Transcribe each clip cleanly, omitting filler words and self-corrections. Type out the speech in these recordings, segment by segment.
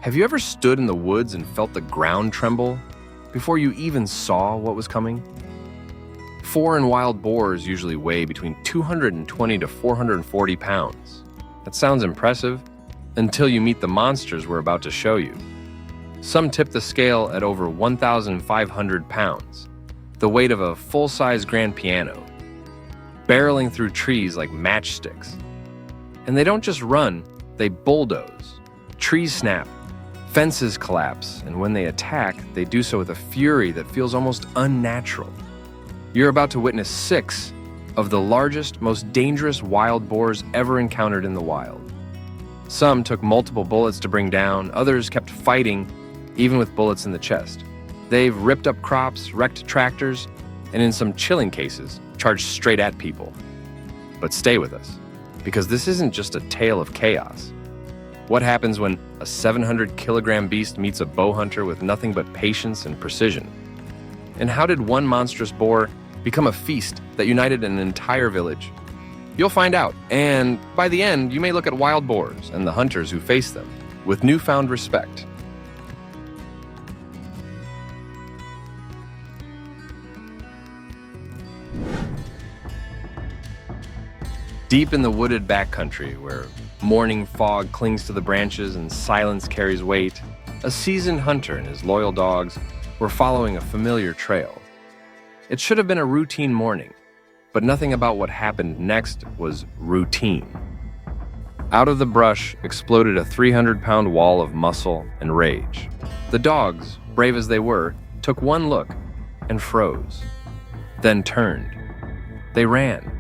Have you ever stood in the woods and felt the ground tremble before you even saw what was coming? Foreign wild boars usually weigh between 220 to 440 pounds. That sounds impressive until you meet the monsters we're about to show you. Some tip the scale at over 1,500 pounds, the weight of a full-size grand piano, barreling through trees like matchsticks. And they don't just run, they bulldoze. Trees snap, fences collapse, and when they attack, they do so with a fury that feels almost unnatural. You're about to witness 6 of the largest, most dangerous wild boars ever encountered in the wild. Some took multiple bullets to bring down, others kept fighting, even with bullets in the chest. They've ripped up crops, wrecked tractors, and in some chilling cases, charged straight at people. But stay with us, because this isn't just a tale of chaos. What happens when a 700-kilogram beast meets a bow hunter with nothing but patience and precision? And how did one monstrous boar become a feast that united an entire village? You'll find out, and by the end, you may look at wild boars and the hunters who face them with newfound respect. Deep in the wooded backcountry, where morning fog clings to the branches and silence carries weight, a seasoned hunter and his loyal dogs were following a familiar trail. It should have been a routine morning, but nothing about what happened next was routine. Out of the brush exploded a 300-pound wall of muscle and rage. The dogs, brave as they were, took one look and froze, then turned. They ran.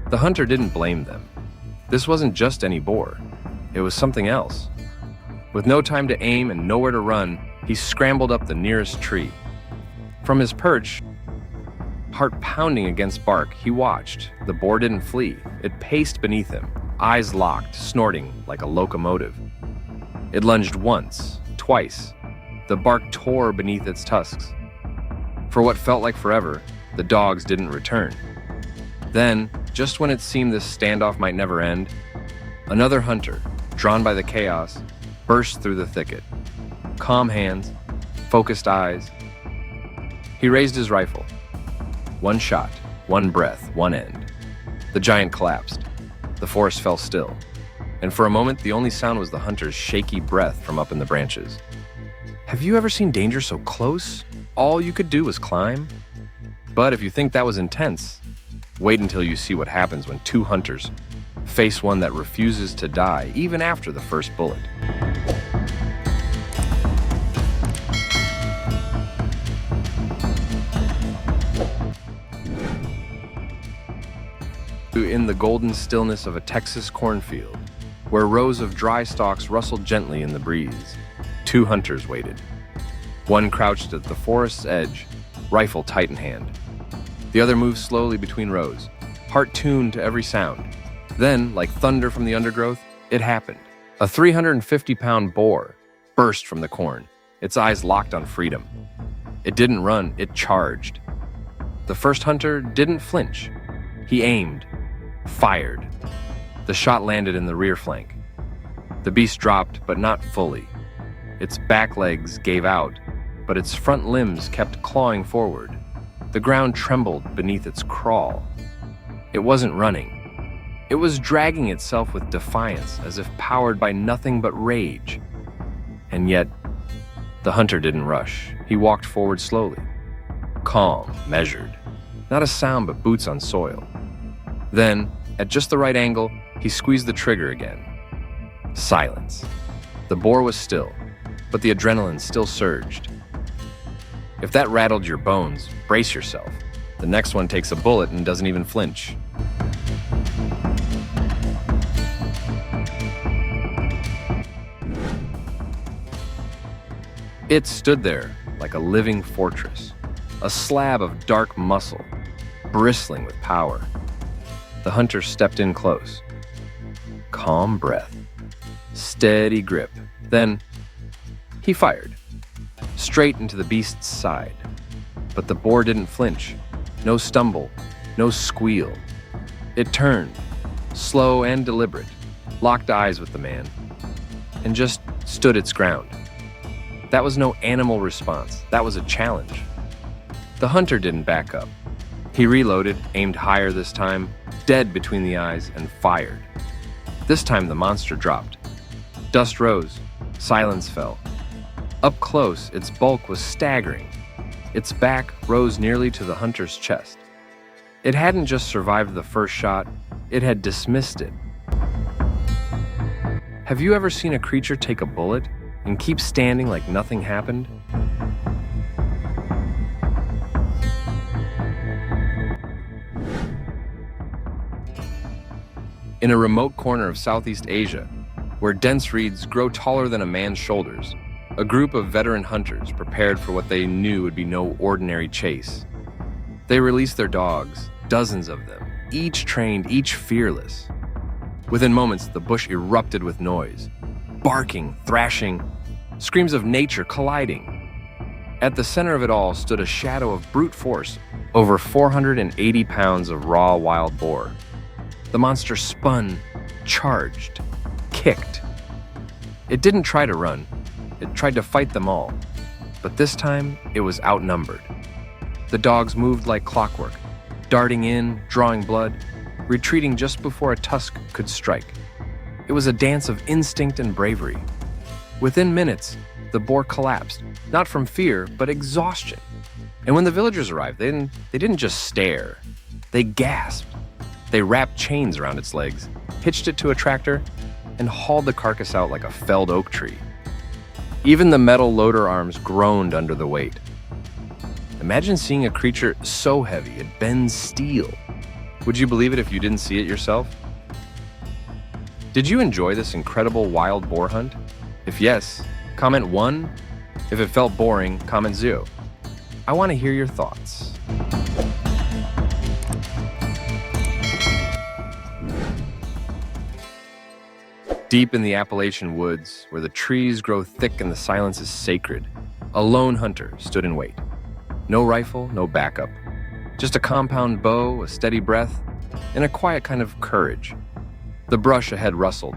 The hunter didn't blame them. This wasn't just any boar. It was something else. With no time to aim and nowhere to run, he scrambled up the nearest tree. From his perch, heart pounding against bark, he watched. The boar didn't flee. It paced beneath him, eyes locked, snorting like a locomotive. It lunged once, twice. The bark tore beneath its tusks. For what felt like forever, the dogs didn't return. Then, just when it seemed this standoff might never end, another hunter, drawn by the chaos, burst through the thicket. Calm hands, focused eyes. He raised his rifle. One shot, one breath, one end. The giant collapsed. The forest fell still. And for a moment, the only sound was the hunter's shaky breath from up in the branches. Have you ever seen danger so close? All you could do was climb? But if you think that was intense, wait until you see what happens when 2 hunters face one that refuses to die even after the first bullet. In the golden stillness of a Texas cornfield, where rows of dry stalks rustled gently in the breeze, 2 hunters waited. One crouched at the forest's edge, rifle tight in hand. The other moved slowly between rows, heart tuned to every sound. Then, like thunder from the undergrowth, it happened. A 350-pound boar burst from the corn, its eyes locked on freedom. It didn't run, it charged. The first hunter didn't flinch. He aimed, fired. The shot landed in the rear flank. The beast dropped, but not fully. Its back legs gave out, but its front limbs kept clawing forward. The ground trembled beneath its crawl. It wasn't running. It was dragging itself with defiance, as if powered by nothing but rage. And yet, the hunter didn't rush. He walked forward slowly. Calm, measured. Not a sound but boots on soil. Then, at just the right angle, he squeezed the trigger again. Silence. The boar was still, but the adrenaline still surged. If that rattled your bones, brace yourself. The next one takes a bullet and doesn't even flinch. It stood there like a living fortress, a slab of dark muscle, bristling with power. The hunter stepped in close. Calm breath, steady grip. Then he fired, straight into the beast's side. But the boar didn't flinch. No stumble, no squeal. It turned, slow and deliberate, locked eyes with the man, and just stood its ground. That was no animal response, that was a challenge. The hunter didn't back up. He reloaded, aimed higher this time, dead between the eyes, and fired. This time the monster dropped. Dust rose, silence fell. Up close, its bulk was staggering. Its back rose nearly to the hunter's chest. It hadn't just survived the first shot, it had dismissed it. Have you ever seen a creature take a bullet and keep standing like nothing happened? In a remote corner of Southeast Asia, where dense reeds grow taller than a man's shoulders, a group of veteran hunters prepared for what they knew would be no ordinary chase. They released their dogs, dozens of them, each trained, each fearless. Within moments, the bush erupted with noise, barking, thrashing, screams of nature colliding. At the center of it all stood a shadow of brute force, over 480 pounds of raw wild boar. The monster spun, charged, kicked. It didn't try to run. It tried to fight them all. But this time, it was outnumbered. The dogs moved like clockwork, darting in, drawing blood, retreating just before a tusk could strike. It was a dance of instinct and bravery. Within minutes, the boar collapsed, not from fear, but exhaustion. And when the villagers arrived, they didn't just stare. They gasped. They wrapped chains around its legs, hitched it to a tractor, and hauled the carcass out like a felled oak tree. Even the metal loader arms groaned under the weight. Imagine seeing a creature so heavy it bends steel. Would you believe it if you didn't see it yourself? Did you enjoy this incredible wild boar hunt? If yes, comment 1. If it felt boring, comment 0. I want to hear your thoughts. Deep in the Appalachian woods, where the trees grow thick and the silence is sacred, a lone hunter stood in wait. No rifle, no backup. Just a compound bow, a steady breath, and a quiet kind of courage. The brush ahead rustled,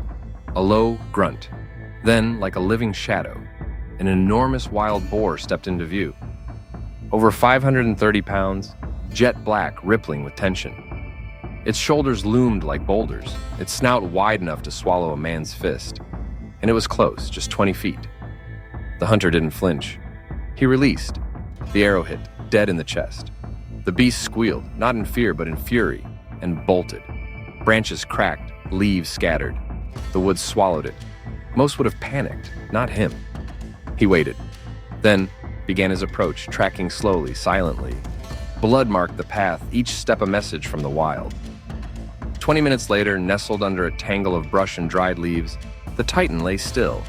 a low grunt. Then, like a living shadow, an enormous wild boar stepped into view. Over 530 pounds, jet black, rippling with tension. Its shoulders loomed like boulders, its snout wide enough to swallow a man's fist. And it was close, just 20 feet. The hunter didn't flinch. He released. The arrow hit, dead in the chest. The beast squealed, not in fear but in fury, and bolted. Branches cracked, leaves scattered. The woods swallowed it. Most would have panicked, not him. He waited, then began his approach, tracking slowly, silently. Blood marked the path, each step a message from the wild. 20 minutes later, nestled under a tangle of brush and dried leaves, the titan lay still.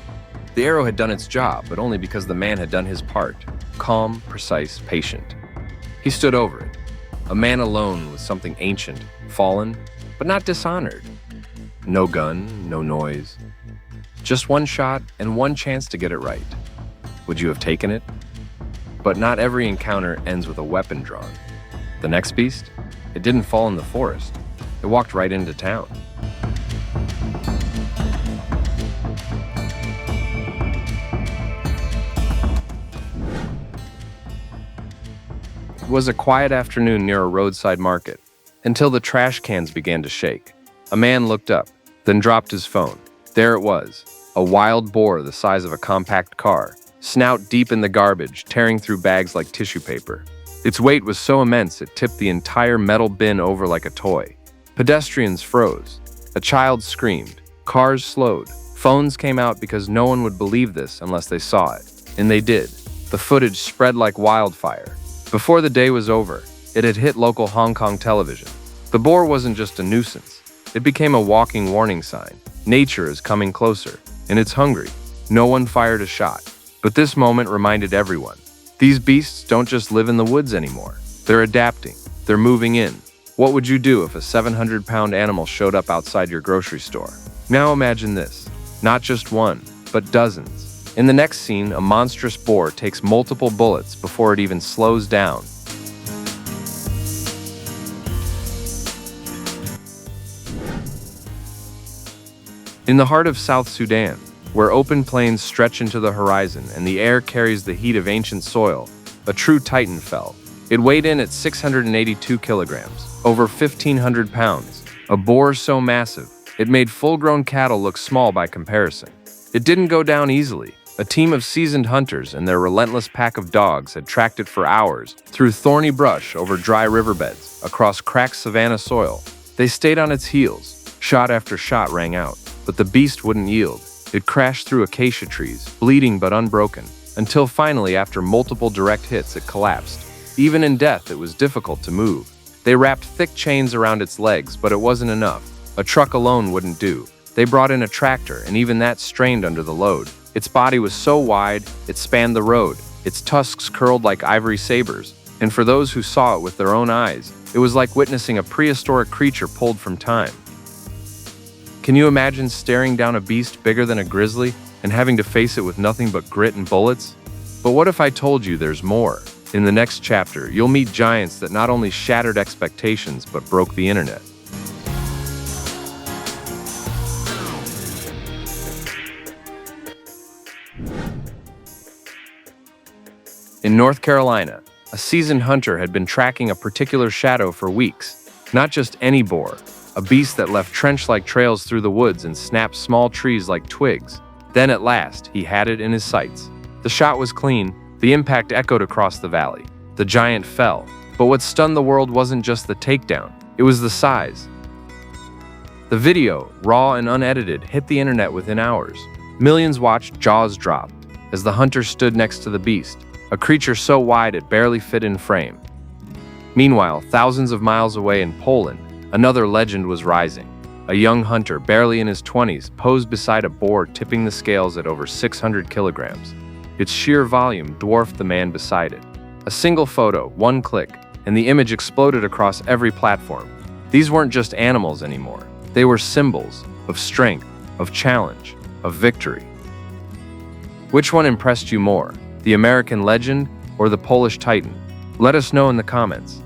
The arrow had done its job, but only because the man had done his part. Calm, precise, patient. He stood over it, a man alone with something ancient, fallen, but not dishonored. No gun, no noise. Just one shot and one chance to get it right. Would you have taken it? But not every encounter ends with a weapon drawn. The next beast? It didn't fall in the forest. It walked right into town. It was a quiet afternoon near a roadside market, until the trash cans began to shake. A man looked up, then dropped his phone. There it was, a wild boar the size of a compact car, snout deep in the garbage, tearing through bags like tissue paper. Its weight was so immense it tipped the entire metal bin over like a toy. Pedestrians froze. A child screamed. Cars slowed. Phones came out because no one would believe this unless they saw it. And they did. The footage spread like wildfire. Before the day was over, it had hit local Hong Kong television. The boar wasn't just a nuisance. It became a walking warning sign. Nature is coming closer, and it's hungry. No one fired a shot. But this moment reminded everyone. These beasts don't just live in the woods anymore. They're adapting. They're moving in. What would you do if a 700-pound animal showed up outside your grocery store? Now imagine this. Not just one, but dozens. In the next scene, a monstrous boar takes multiple bullets before it even slows down. In the heart of South Sudan, where open plains stretch into the horizon and the air carries the heat of ancient soil, a true titan fell. It weighed in at 682 kilograms, over 1,500 pounds, a boar so massive, it made full-grown cattle look small by comparison. It didn't go down easily. A team of seasoned hunters and their relentless pack of dogs had tracked it for hours, through thorny brush, over dry riverbeds, across cracked savanna soil. They stayed on its heels. Shot after shot rang out, but the beast wouldn't yield. It crashed through acacia trees, bleeding but unbroken, until finally, after multiple direct hits, it collapsed. Even in death, it was difficult to move. They wrapped thick chains around its legs, but it wasn't enough. A truck alone wouldn't do. They brought in a tractor, and even that strained under the load. Its body was so wide, it spanned the road. Its tusks curled like ivory sabers, and for those who saw it with their own eyes, it was like witnessing a prehistoric creature pulled from time. Can you imagine staring down a beast bigger than a grizzly and having to face it with nothing but grit and bullets? But what if I told you there's more? In the next chapter, you'll meet giants that not only shattered expectations but broke the internet. In North Carolina, a seasoned hunter had been tracking a particular shadow for weeks. Not just any boar, a beast that left trench-like trails through the woods and snapped small trees like twigs. Then at last, he had it in his sights. The shot was clean, the impact echoed across the valley. The giant fell, but what stunned the world wasn't just the takedown, it was the size. The video, raw and unedited, hit the internet within hours. Millions watched, jaws dropped, as the hunter stood next to the beast, a creature so wide it barely fit in frame. Meanwhile, thousands of miles away in Poland, another legend was rising. A young hunter, barely in his 20s, posed beside a boar tipping the scales at over 600 kilograms. Its sheer volume dwarfed the man beside it. A single photo, one click, and the image exploded across every platform. These weren't just animals anymore. They were symbols of strength, of challenge, of victory. Which one impressed you more? The American legend or the Polish titan? Let us know in the comments.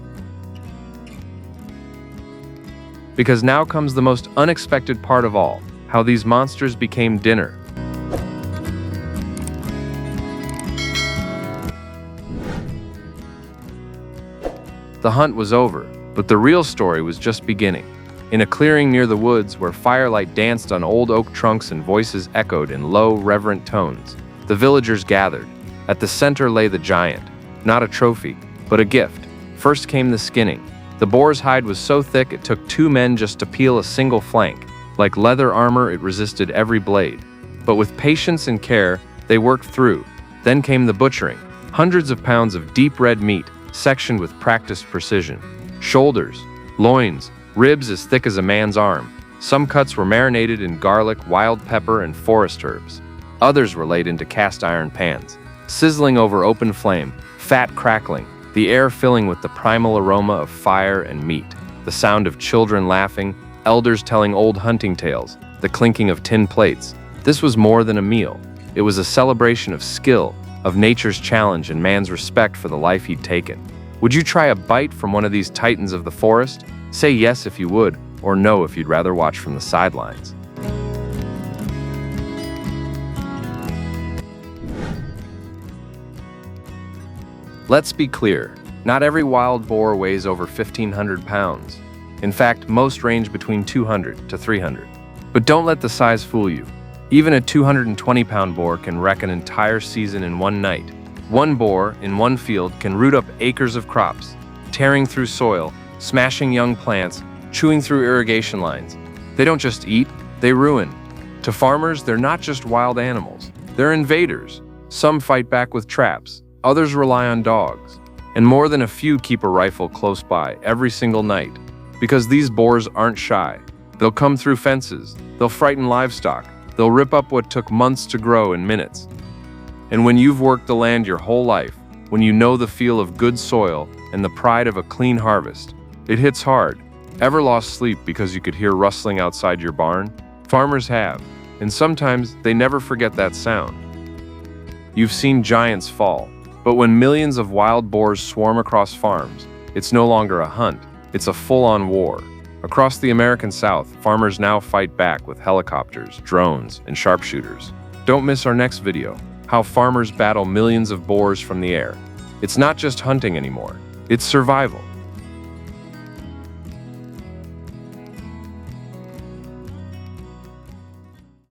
Because now comes the most unexpected part of all, how these monsters became dinner. The hunt was over, but the real story was just beginning. In a clearing near the woods where firelight danced on old oak trunks and voices echoed in low, reverent tones, the villagers gathered. At the center lay the giant, not a trophy, but a gift. First came the skinning. The boar's hide was so thick it took 2 men just to peel a single flank. Like leather armor, it resisted every blade. But with patience and care, they worked through. Then came the butchering. Hundreds of pounds of deep red meat, sectioned with practiced precision. Shoulders, loins, ribs as thick as a man's arm. Some cuts were marinated in garlic, wild pepper, and forest herbs. Others were laid into cast iron pans, sizzling over open flame, fat crackling, the air filling with the primal aroma of fire and meat. The sound of children laughing, elders telling old hunting tales, the clinking of tin plates. This was more than a meal. It was a celebration of skill, of nature's challenge and man's respect for the life he'd taken. Would you try a bite from one of these titans of the forest? Say yes if you would, or no if you'd rather watch from the sidelines. Let's be clear, not every wild boar weighs over 1,500 pounds. In fact, most range between 200 to 300. But don't let the size fool you. Even a 220-pound boar can wreck an entire season in one night. One boar in one field can root up acres of crops, tearing through soil, smashing young plants, chewing through irrigation lines. They don't just eat, they ruin. To farmers, they're not just wild animals. They're invaders. Some fight back with traps. Others rely on dogs, and more than a few keep a rifle close by every single night. Because these boars aren't shy. They'll come through fences, they'll frighten livestock, they'll rip up what took months to grow in minutes. And when you've worked the land your whole life, when you know the feel of good soil and the pride of a clean harvest, it hits hard. Ever lost sleep because you could hear rustling outside your barn? Farmers have, and sometimes they never forget that sound. You've seen giants fall. But when millions of wild boars swarm across farms, it's no longer a hunt, it's a full-on war. Across the American South, farmers now fight back with helicopters, drones, and sharpshooters. Don't miss our next video, how farmers battle millions of boars from the air. It's not just hunting anymore, it's survival.